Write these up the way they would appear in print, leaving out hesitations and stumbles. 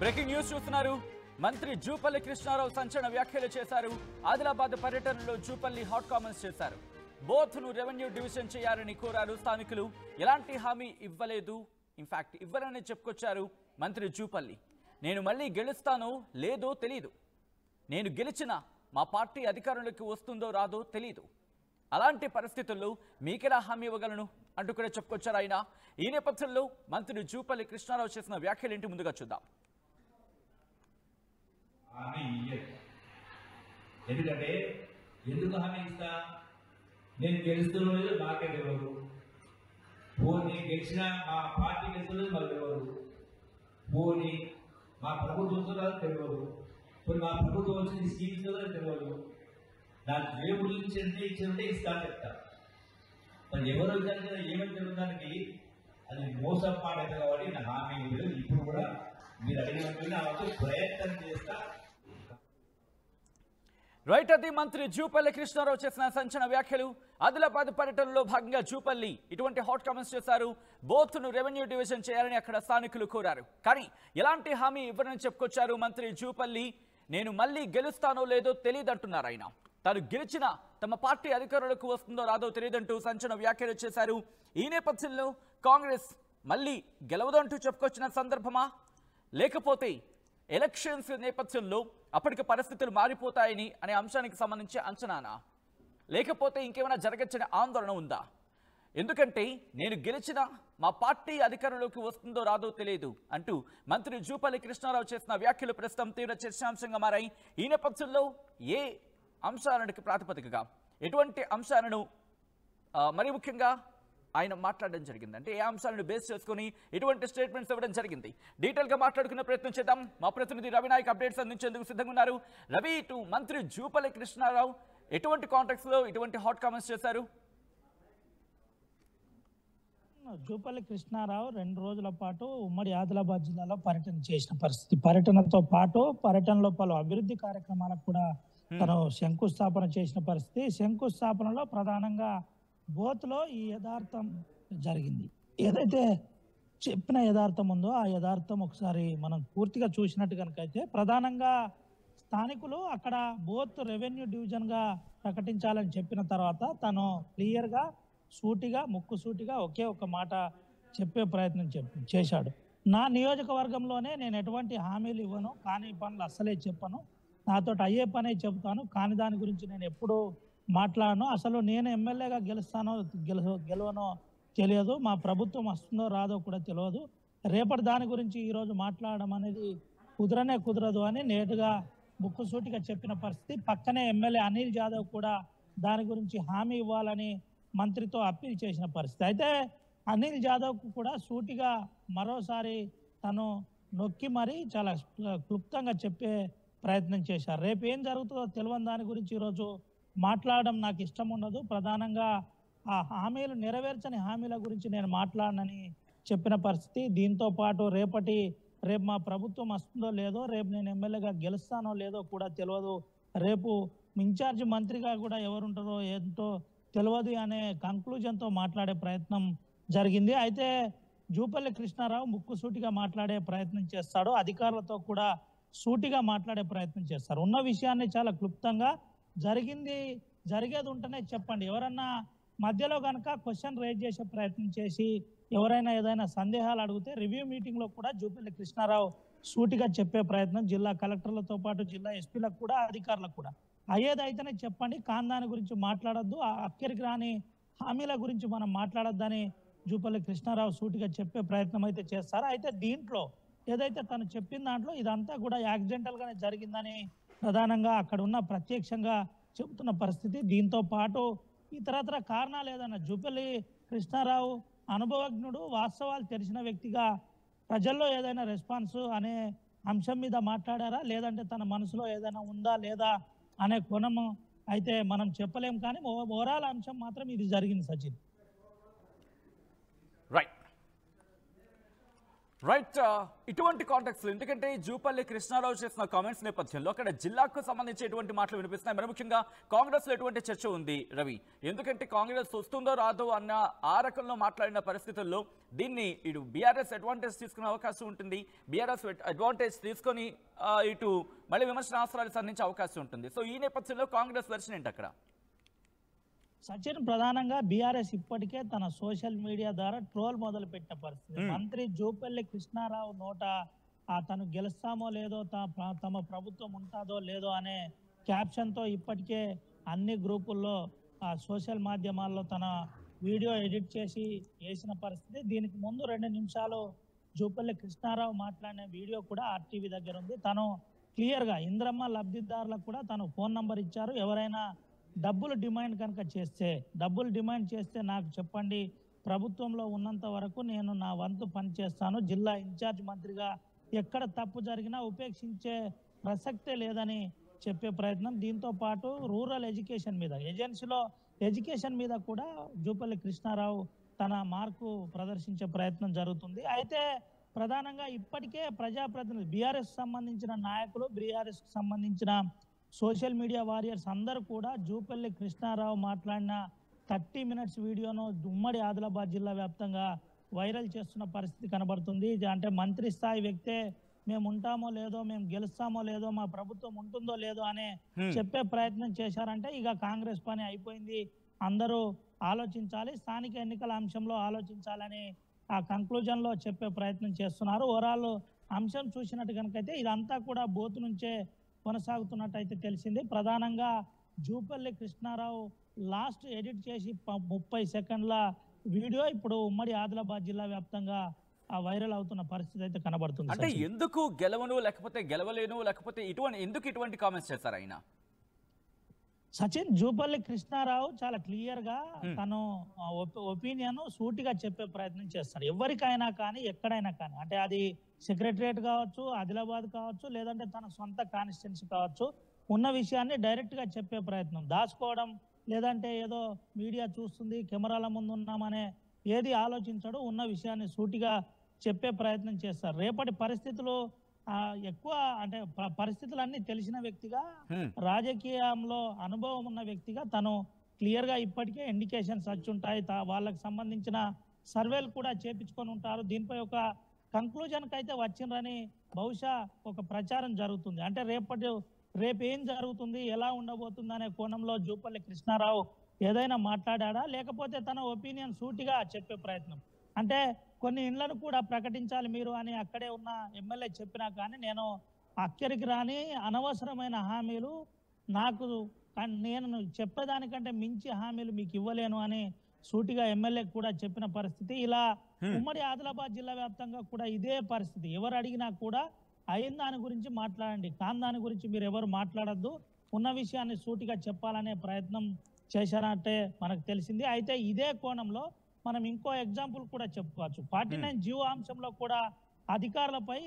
Breaking news చూస్తున్నారు. మంత్రి జూపల్లి కృష్ణారావు సంచలన వ్యాఖ్యలు చేశారు. ఆదిలాబాద్ పర్యటనలో జూపల్లి హాట్ కామెంట్స్ చేశారు. బోత్ను రెవెన్యూ డివిజన్ చేయాలని కోరారు స్థానికులు. ఎలాంటి హామీ ఇవ్వలేదు, ఇన్ఫాక్ట్ ఇవ్వరని చెప్పుకొచ్చారు మంత్రి జూపల్లి. నేను మళ్ళీ గెలుస్తానో లేదో తెలీదు, నేను గెలిచినా మా పార్టీ అధికారంలోకి వస్తుందో రాదో తెలీదు, అలాంటి పరిస్థితుల్లో మీకెలా హామీ ఇవ్వగలను అంటూ కూడా చెప్పుకొచ్చారు ఆయన. ఈ నేపథ్యంలో మంత్రి జూపల్లి కృష్ణారావు చేసిన వ్యాఖ్యలేంటి ముందుగా చూద్దాం. ఎందుకంటే ఎందుకు హామీ ఇస్తా, నేను గెలుస్తున్నా లేదు నాకే తెలియదు, పోనీ గెలిచిన మా పార్టీ గెలుస్తున్నది మాకు తెలియదు, పోనీ మా ప్రభుత్వం వస్తున్నది తెలియదు, పోనీ మా ప్రభుత్వం వచ్చింది స్కీమ్ ఇస్తుందో తెలియదు, నాకు ఏ గురించి అంటే ఇచ్చింటే ఇస్తా చెప్తా. మరి ఎవరో విధానికి ఏమని తెలియడానికి అది మోసం మాట కాబట్టి నా హామీ లేదు. ఇప్పుడు కూడా మీరు అడిగినట్టు నా ప్రయత్నం చేస్తా. రైట్, అది మంత్రి జూపల్లి కృష్ణారావు చేసిన సంచలన వ్యాఖ్యలు. ఆదిలాబాద్ పర్యటనలో భాగంగా జూపల్లి ఇటువంటి హాట్ కామెంట్స్ చేశారు. బోత్ను రెవెన్యూ డివిజన్ చేయాలని అక్కడ స్థానికులు కోరారు. కానీ ఎలాంటి హామీ ఇవ్వరని చెప్పుకొచ్చారు మంత్రి జూపల్లి. నేను మళ్ళీ గెలుస్తానో లేదో తెలియదంటున్నారు ఆయన. తాను గెలిచినా తమ పార్టీ అధికారులకు వస్తుందో రాదో తెలియదంటూ సంచలన వ్యాఖ్యలు చేశారు. ఈ నేపథ్యంలో కాంగ్రెస్ మళ్ళీ గెలవదంటూ చెప్పుకొచ్చిన సందర్భమా, లేకపోతే ఎలక్షన్స్ నేపథ్యంలో అప్పటికి పరిస్థితులు మారిపోతాయని అనే అంశానికి సంబంధించి అంచనానా, లేకపోతే ఇంకేమైనా జరగచ్చనే ఆందోళన ఉందా? ఎందుకంటే నేను గెలిచినా మా పార్టీ అధికారంలోకి వస్తుందో రాదో తెలియదు అంటూ మంత్రి జూపల్లి కృష్ణారావు చేసిన వ్యాఖ్యలు ప్రస్తుతం తీవ్ర చర్చాంశంగా మారాయి. ఈ నేపథ్యంలో ఏ అంశాలకు ప్రాతిపదికగా ఎటువంటి అంశాలను మరి ముఖ్యంగా ఆయన మాట్లాడడం జరిగింది, అంటే ఏ అంశాలను బేస్ చేసుకుని ఎటువంటి స్టేట్మెంట్స్ ఇవ్వడం జరిగింది, డీటెయిల్గా మాట్లాడుకునే ప్రయత్నం చేద్దాం. మా ప్రతినిధి రవినాయక్ అప్డేట్స్ అందించేందుకు సిద్ధంగా ఉన్నారు. రవి, ఇటు మంత్రి జూపల్లి కృష్ణారావు ఎటువంటి కాంటాక్ట్స్లో ఇటువంటి హాట్ కామెంట్స్ చేశారు? జూపల్లి కృష్ణారావు 2 రోజుల పాటు ఉమ్మడి ఆదిలాబాద్ జిల్లాలో పర్యటన చేసిన పరిస్థితి. పర్యటనతో పాటు పర్యటనలో పలు అభివృద్ధి కార్యక్రమాలకు కూడా తను శంకుస్థాపన చేసిన పరిస్థితి. శంకుస్థాపనలో ప్రధానంగా బోత్లో ఈ యథార్థం జరిగింది. ఏదైతే చెప్పిన యథార్థం ఉందో ఆ యథార్థం ఒకసారి మనం పూర్తిగా చూసినట్టు కనుకైతే ప్రధానంగా స్థానికులు అక్కడ బోత్ రెవెన్యూ డివిజన్గా ప్రకటించాలని చెప్పిన తర్వాత తను క్లియర్గా ముక్కుసూటిగా ఒకే ఒక మాట చెప్పే ప్రయత్నం చేశాడు. నా నియోజకవర్గంలోనే నేను ఎటువంటి హామీలు ఇవ్వను, కాని పనులు అస్సలే చెప్పను, నాతో అయ్యే పనే చెబుతాను, కాని దాని గురించి నేను ఎప్పుడూ మాట్లాడను, అసలు నేను ఎమ్మెల్యేగా గెలుస్తానో గెలవనో తెలియదు, మా ప్రభుత్వం వస్తుందో రాదో కూడా తెలియదు, రేపటి దాని గురించి ఈరోజు మాట్లాడడం అనేది కుదరదు అని నేరుగా ముక్కుసూటిగా చెప్పిన పరిస్థితి. పక్కనే ఎమ్మెల్యే అనిల్ జాదవ్ కూడా దాని గురించి హామీ ఇవ్వాలని మంత్రితో అప్పీల్ చేసిన పరిస్థితి. అయితే అనిల్ జాదవ్కు కూడా సూటిగా మరోసారి తను నొక్కి మరీ చాలా క్లుప్తంగా చెప్పే ప్రయత్నం చేశారు. రేపు ఏం జరుగుతుందో తెలియని దాని గురించి ఈరోజు మాట్లాడడం నాకు ఇష్టం ఉండదు, ప్రధానంగా ఆ హామీలు నెరవేర్చని హామీల గురించి నేను మాట్లాడనని చెప్పిన పరిస్థితి. దీంతో పాటు రేపు మా ప్రభుత్వం వస్తుందో లేదో, రేపు నేను ఎమ్మెల్యేగా గెలుస్తానో లేదో కూడా తెలియదు, రేపు ఇన్ఛార్జ్ మంత్రిగా కూడా ఎవరుంటారో ఏంటో తెలియదు అనే కంక్లూజన్తో మాట్లాడే ప్రయత్నం జరిగింది. అయితే జూపల్లి కృష్ణారావు ముక్కుసూటిగా మాట్లాడే ప్రయత్నం చేస్తాడు, అధికారులతో కూడా సూటిగా మాట్లాడే ప్రయత్నం చేస్తారు. ఉన్న విషయాన్ని చాలా క్లుప్తంగా జరిగేది ఉంటేనే చెప్పండి, ఎవరన్నా మధ్యలో కనుక క్వశ్చన్ రేజ్ చేసే ప్రయత్నం చేసి ఎవరైనా ఏదైనా సందేహాలు అడిగితే రివ్యూ మీటింగ్లో కూడా జూపల్లి కృష్ణారావు సూటిగా చెప్పే ప్రయత్నం జిల్లా కలెక్టర్లతో పాటు జిల్లా ఎస్పీలకు కూడా అధికారులకు కూడా అయ్యేదైతేనే చెప్పండి, దాని గురించి మాట్లాడొద్దు, ఆ అక్కడికి రాని హామీల గురించి మనం మాట్లాడొద్దని జూపల్లి కృష్ణారావు సూటిగా చెప్పే ప్రయత్నం అయితే చేస్తారు. అయితే దీంట్లో ఏదైతే తను చెప్పిన దాంట్లో ఇదంతా కూడా యాక్సిడెంటల్గానే జరిగిందని ప్రధానంగా అక్కడ ఉన్న ప్రత్యక్షంగా చెబుతున్న పరిస్థితి. దీంతో పాటు ఇతరత్ర కారణాలు ఏదైనా జూపల్లి కృష్ణారావు అనుభవజ్ఞుడు, వాస్తవాలు తెలిసిన వ్యక్తిగా ప్రజల్లో ఏదైనా రెస్పాన్స్ అనే అంశం మీద మాట్లాడారా, లేదంటే తన మనసులో ఏదైనా ఉందా లేదా అనే కోణం అయితే మనం చెప్పలేం, కానీ ఓవరాల్ అంశం మాత్రం ఇది జరిగింది. సచిన్, రైట్, ఇటువంటి కాంటాక్ట్స్ ఎందుకంటే జూపల్లి కృష్ణారావు చేసిన కామెంట్స్ నేపథ్యంలో అక్కడ జిల్లాకు సంబంధించి ఎటువంటి మాటలు వినిపిస్తున్నాయి, మరి ముఖ్యంగా కాంగ్రెస్ లో ఎటువంటి చర్చ ఉంది రవి? ఎందుకంటే కాంగ్రెస్ వస్తుందో రాదో అన్న ఆ రకంలో మాట్లాడిన పరిస్థితుల్లో దీన్ని ఇటు బీఆర్ఎస్ అడ్వాంటేజ్ తీసుకునే అవకాశం ఉంటుంది, బీఆర్ఎస్ అడ్వాంటేజ్ తీసుకొని ఇటు మళ్ళీ విమర్శనాస్త్రాలు సంధించే అవకాశం ఉంటుంది. సో ఈ నేపథ్యంలో కాంగ్రెస్ వెర్షన్ ఏంటి అక్కడ? సచిన్, ప్రధానంగా బీఆర్ఎస్ ఇప్పటికే తన సోషల్ మీడియా ద్వారా ట్రోల్ మొదలు పెట్టిన పరిస్థితి. మంత్రి జూపల్లి కృష్ణారావు నోట తను గెలుస్తామో లేదో, తమ ప్రభుత్వం ఉంటుందో లేదో అనే క్యాప్షన్ తో ఇప్పటికే అన్ని గ్రూపుల్లో సోషల్ మాధ్యమాల్లో తన వీడియో ఎడిట్ చేసి వేసిన పరిస్థితి. దీనికి ముందు 2 నిమిషాలు జూపల్లి కృష్ణారావు మాట్లాడిన వీడియో కూడా ఆర్టీవీ దగ్గర ఉంది. తను క్లియర్ గా ఇంద్రమ్మ లబ్ధిదారులకు కూడా తను ఫోన్ నంబర్ ఇచ్చారు. ఎవరైనా డబ్బులు డిమాండ్ చేస్తే నాకు చెప్పండి, ప్రభుత్వంలో ఉన్నంత వరకు నేను నా వంతు పని చేస్తాను, జిల్లా ఇన్ఛార్జ్ మంత్రిగా ఎక్కడ తప్పు జరిగినా ఉపేక్షించే ప్రసక్తే లేదని చెప్పే ప్రయత్నం. దీంతో పాటు రూరల్ ఎడ్యుకేషన్ మీద, ఏజెన్సీలో ఎడ్యుకేషన్ మీద కూడా జూపల్లి కృష్ణారావు తన మార్కు ప్రదర్శించే ప్రయత్నం జరుగుతుంది. అయితే ప్రధానంగా ఇప్పటికే ప్రజాప్రతినిధులు, బీఆర్ఎస్ సంబంధించిన నాయకులు, బీఆర్ఎస్ సంబంధించిన సోషల్ మీడియా వారియర్స్ అందరూ కూడా జూపల్లి కృష్ణారావు మాట్లాడిన 30 మినిట్స్ వీడియోను ఉమ్మడి ఆదిలాబాద్ జిల్లా వ్యాప్తంగా వైరల్ చేస్తున్న పరిస్థితి కనబడుతుంది. అంటే మంత్రి స్థాయి వ్యక్తే మేము ఉంటామో లేదో, మేము గెలుస్తామో లేదో, మా ప్రభుత్వం ఉంటుందో లేదో అనే చెప్పే ప్రయత్నం చేశారంటే ఇక కాంగ్రెస్ పని అయిపోయింది, అందరూ ఆలోచించాలి, స్థానిక ఎన్నికల అంశంలో ఆలోచించాలని ఆ కంక్లూజన్ లో చెప్పే ప్రయత్నం చేస్తున్నారు. ఓవరాల్ అంశం చూసినట్టు కనుకైతే ఇదంతా కూడా బోతు నుంచే కొనసాగుతున్నట్టయితే తెలిసింది. ప్రధానంగా జూపల్లి కృష్ణారావు లాస్ట్ ఎడిట్ చేసి 30 సెకండ్ల వీడియో ఇప్పుడు ఉమ్మడి ఆదిలాబాద్ జిల్లా వ్యాప్తంగా వైరల్ అవుతున్న పరిస్థితి అయితే కనబడుతుంది. అంటే ఎందుకు గెలవను, లేకపోతే గెలవలేను, లేకపోతే ఇటువంటి కామెంట్స్ చేశారు ఆయన? సచిన్, జూపల్లి కృష్ణారావు చాలా క్లియర్ గా తను ఒపీనియన్ సూటిగా చెప్పే ప్రయత్నం చేస్తాడు. ఎవరికైనా కానీ, ఎక్కడైనా కానీ, అంటే అది సెక్రటరియట్ కావచ్చు, ఆదిలాబాద్ కావచ్చు, లేదంటే తన సొంత కాన్స్టిట్యున్సీ కావచ్చు, ఉన్న విషయాన్ని డైరెక్ట్ గా చెప్పే ప్రయత్నం, దాచుకోవడం లేదంటే ఏదో మీడియా చూస్తుంది కెమెరాల ముందు ఉన్నామనే ఏది ఆలోచించడు, ఉన్న విషయాన్ని సూటిగా చెప్పే ప్రయత్నం చేస్తారు. రేపటి పరిస్థితులు ఎక్కువ అంటే పరిస్థితులన్నీ తెలిసిన వ్యక్తిగా, రాజకీయంలో అనుభవం ఉన్న వ్యక్తిగా తను క్లియర్ గా ఇప్పటికే ఇండికేషన్స్ వచ్చి ఉంటాయి, వాళ్ళకి సంబంధించిన సర్వేలు కూడా చేపించుకొని ఉంటారు. దీనిపై ఒక కంక్లూజన్ కి అయితే వచ్చిండ్రని బహుశా ఒక ప్రచారం జరుగుతుంది. అంటే రేపు ఏం జరుగుతుంది, ఎలా ఉండబోతుంది అనే కోణంలో జూపల్లి కృష్ణారావు ఏదైనా మాట్లాడా, లేకపోతే తన ఒపీనియన్ సూటిగా చెప్పే ప్రయత్నం, అంటే కొన్ని ఇండ్లను కూడా ప్రకటించాలి మీరు అని అక్కడే ఉన్న ఎమ్మెల్యే చెప్పినా కానీ నేను అక్కడికి రాని అనవసరమైన హామీలు నేను చెప్పేదానికంటే మించి హామీలు మీకు ఇవ్వలేను అని సూటిగా ఎమ్మెల్యే కూడా చెప్పిన పరిస్థితి. ఇలా ఉమ్మడి ఆదిలాబాద్ జిల్లా వ్యాప్తంగా కూడా ఇదే పరిస్థితి. ఎవరు అడిగినా కూడా అయిన దాని గురించి మాట్లాడండి, కాని దాని గురించి మీరు ఎవరు మాట్లాడద్దు, ఉన్న విషయాన్ని సూటిగా చెప్పాలనే ప్రయత్నం చేశారంటే మనకు తెలిసింది. అయితే ఇదే కోణంలో మనం ఇంకో ఎగ్జాంపుల్ కూడా చెప్పుకోవచ్చు. 49 జీవో అంశంలో కూడా అధికారులపై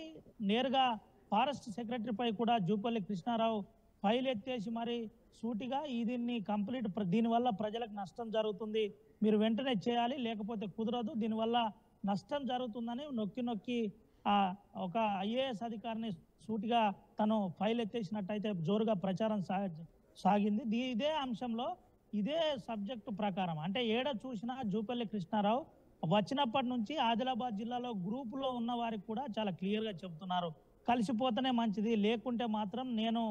నేరుగా ఫారెస్ట్ సెక్రటరీపై కూడా జూపల్లి కృష్ణారావు ఫైల్ ఎత్తేసి మరి సూటిగా దీన్ని కంప్లీట్, దీనివల్ల ప్రజలకు నష్టం జరుగుతుంది, మీరు వెంటనే చేయాలి, లేకపోతే కుదరదు, దీనివల్ల నష్టం జరుగుతుందని నొక్కి ఒక ఐఏఎస్ అధికారిని సూటిగా తను ఫైల్ ఎత్తేసినట్టయితే జోరుగా ప్రచారం సాగింది. ఇదే అంశంలో ఇదే సబ్జెక్టు ప్రకారం అంటే ఏడ చూసినా జూపల్లి కృష్ణారావు వచ్చినప్పటి నుంచి ఆదిలాబాద్ జిల్లాలో గ్రూపులో ఉన్న వారికి కూడా చాలా క్లియర్గా చెప్తున్నారు, కలిసిపోతేనే మంచిది, లేకుంటే మాత్రం నేను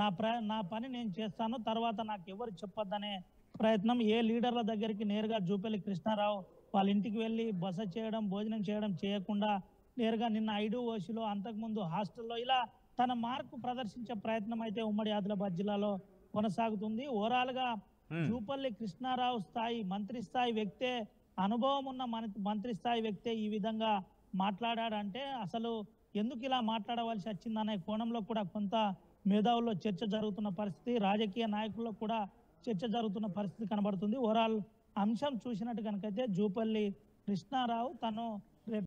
నా పని నేను చేస్తాను, తర్వాత నాకు ఎవరు చెప్పొద్దనే ప్రయత్నం. ఏ లీడర్ల దగ్గరికి నేరుగా జూపల్లి కృష్ణారావు వాళ్ళ ఇంటికి వెళ్ళి బస చేయడం, భోజనం చేయడం చేయకుండా నేరుగా నిన్న ఐడోఓసిలో, అంతకుముందు హాస్టల్లో ఇలా తన మార్కు ప్రదర్శించే ప్రయత్నం అయితే ఉమ్మడి ఆదిలాబాద్ జిల్లాలో కొనసాగుతుంది. ఓవరాల్ గా జూపల్లి కృష్ణారావు మంత్రి స్థాయి వ్యక్తే, అనుభవం ఉన్న మంత్రి స్థాయి వ్యక్తే ఈ విధంగా మాట్లాడాడంటే అసలు ఎందుకు ఇలా మాట్లాడవలసి వచ్చిందనే కోణంలో కూడా కొంత మేధావుల్లో చర్చ జరుగుతున్న పరిస్థితి, రాజకీయ నాయకుల్లో కూడా చర్చ జరుగుతున్న పరిస్థితి కనబడుతుంది. ఓవరాల్ అంశం చూసినట్టు కనుకైతే జూపల్లి కృష్ణారావు తను